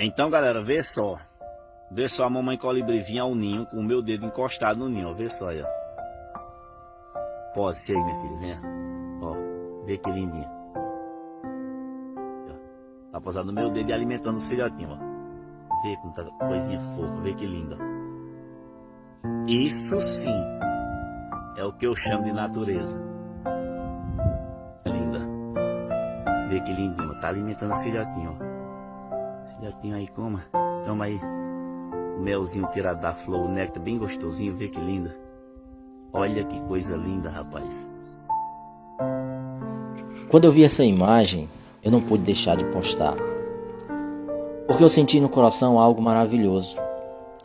Então, galera, vê só. Vê só a mamãe colibri vir ao ninho com o meu dedo encostado no ninho, ó. Vê só aí, ó. Pode ser aí, minha filha, venha. Ó, vê que lindinha. Tá posando no meu dedo e alimentando os filhotinhos, ó. Vê como tá coisinha fofa, vê que linda. Isso sim é o que eu chamo de natureza. Linda. Vê que lindinho, tá alimentando os filhotinhos, ó. Filhotinho aí, coma. Toma aí. O melzinho tirado da flor, o néctar bem gostosinho, vê que linda. Olha que coisa linda, rapaz. Quando eu vi essa imagem, eu não pude deixar de postar, porque eu senti no coração algo maravilhoso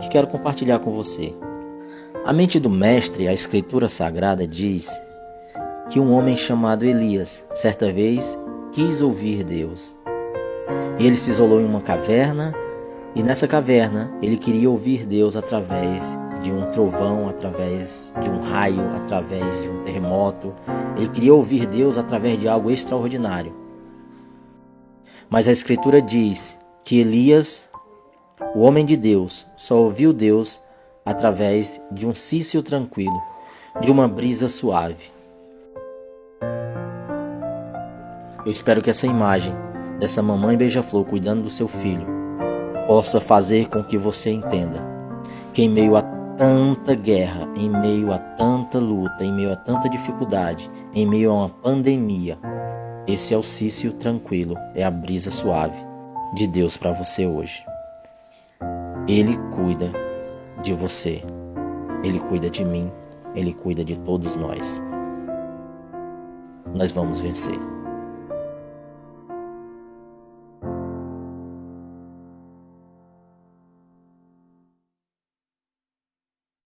que quero compartilhar com você. A mente do mestre, a escritura sagrada diz que um homem chamado Elias, certa vez, quis ouvir Deus. E ele se isolou em uma caverna, e nessa caverna ele queria ouvir Deus através de um trovão, através de um raio, através de um terremoto. Ele queria ouvir Deus através de algo extraordinário. Mas a Escritura diz que Elias, o homem de Deus, só ouviu Deus através de um cício tranquilo, de uma brisa suave. Eu espero que essa imagem dessa mamãe beija-flor cuidando do seu filho possa fazer com que você entenda que em meio a tanta guerra, em meio a tanta luta, em meio a tanta dificuldade, em meio a uma pandemia, esse é o cício tranquilo, é a brisa suave de Deus para você hoje. Ele cuida de você, Ele cuida de mim, Ele cuida de todos nós. Nós vamos vencer.